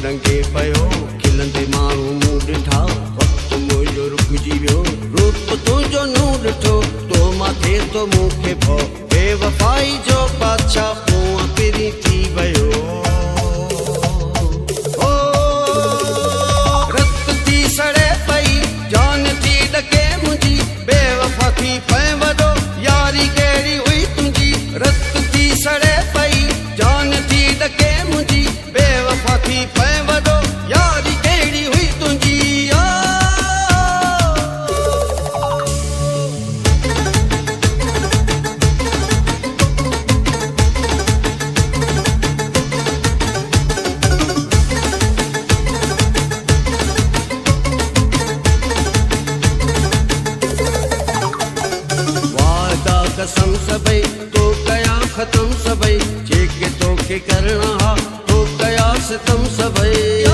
डंगे पयो खिलंदे माण्हू मूं ॾिठा वक़्तु मुंहिंजो रुकिजी वियो रूप तुंहिंजो नूं ॾिठो तो माथे तो मूंखे भउ बेवफ़ाई जो बादशाह पोइ पिरी थी वियो रत थी सड़े पई जान थी ॾके मुंहिंजी बेवफ़ा थी पए वॾो यारी कहिड़ी हुई तुंहिंजी रत थी सड़े पई जान थी ॾके मुंहिंजी बेवफ़ा थी पए वॾो यारी कहिड़ी हुई तुंहिंजी वादा कसम सभई तो कया ख़त्म सभई जेके तोखे करणा हा तो कया सितम सभई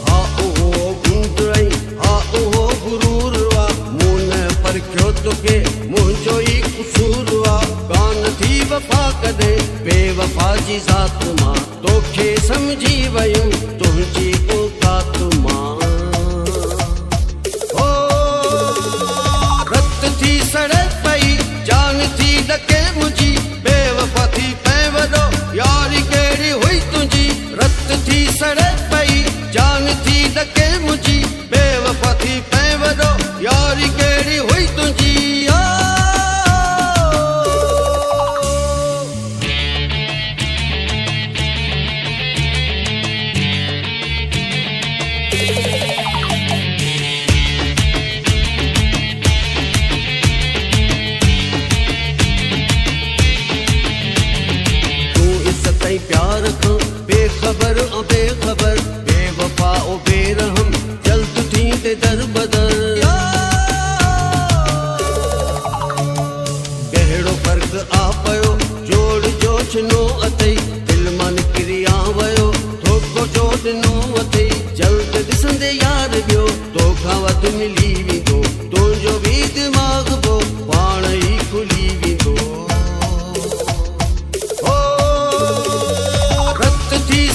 हा उहो गुंदरई हा उहो गुरूर वा मूं न परखियो तोखे मुंहिंजो ई क़सूर वा कान थी वफ़ा कॾहिं बेवफ़ा जी ज़ात मां तोखे सम्झी वयुमि तुंहिंजी औकात मां सड़े पई जान थी ॾके मुंहिंजी बेवफ़ा थी पए वॾो यारी कहिड़ी हुई तुंहिंजी रत थी सड़े पई जान थी ॾके मुंहिंजी बेवफ़ा थी पए वॾो यारी कहिड़ी हुई तुंहिंजी प्यार खां बेखबर बेखबर बेवफ़ा ओ बेरहम जल्द थी ते दर बदर कहिड़ो फ़र्क़ु आ पियो जोड़ जो छिनो अथई दिलि मां निकिरी आ वियो धोखो जो ॾिनो अथई जल्द ॾिसंदे यार ॿियो तोखां वधि मिली वेंदो तुंहिंजो बि दिमाग़ बो पाण ई खुली वेंदो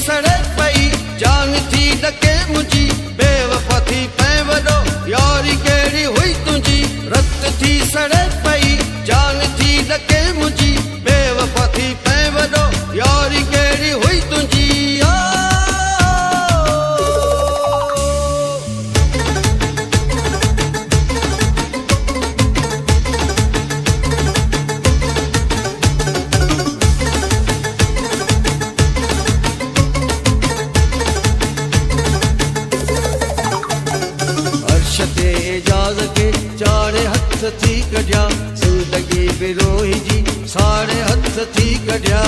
सड़े पई जान थी ॾके मुंहिंजी बेवफ़ा थी पए वॾो यारी कहिड़ी हुई तुंहिंजी रत थी सड़े पई जान थी ॾके मुंहिंजी बेवफ़ा थी पए वॾो यारी कहिड़ी हुई तुंहिंजी एजाज़ के चारे हथ थी कढिया ज़िंदगी बिरोही जी सारे हथ थी कढिया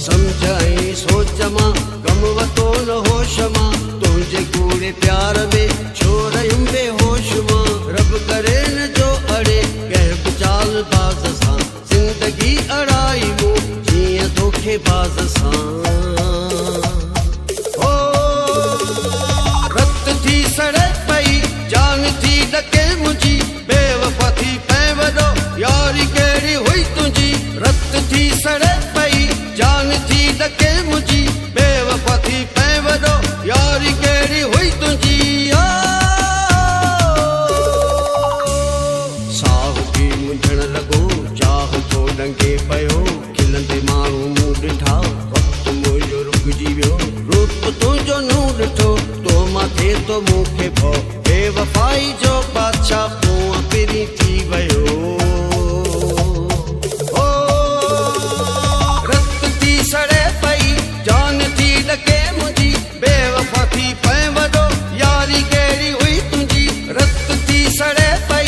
सम्झ ऐं सोच मां गम वतो न होश मां तुंहिंजे कूड़े प्यार में छो रहियुमि बेहोश मां रब करे न जो अड़े कंहिं बि चाल बाज़ सां ज़िंदगी अड़ाई मूं जीअं धोखे बाज़ सां सड़े पई जान थी ॾके मुंहिंजी बेवफ़ा थी पए वॾो यारी कहिड़ी हुई तुंहिंजी रत थी सड़े पई जान थी ॾके मुंहिंजी बेवफ़ा थी पए वॾो यारी कहिड़ी हुई तुंहिंजी साहु बि मुंझण लॻो चाह थो डंगे पयो खिलंदे माण्हू मूं ॾिठा वक़्तु मुंहिंजो रुकिजी वियो रूप तुंहिंजो नूं ॾिठो तो माथे तो मूंखे भउ बेवफ़ाई जो बादशाह पोइ पिरी थी वियो रत थी सड़े पई जान थी ॾके मुंहिंजी बेवफ़ा थी पए वॾो यारी कहिड़ी हुई तुंहिंजी रत थी सड़े पई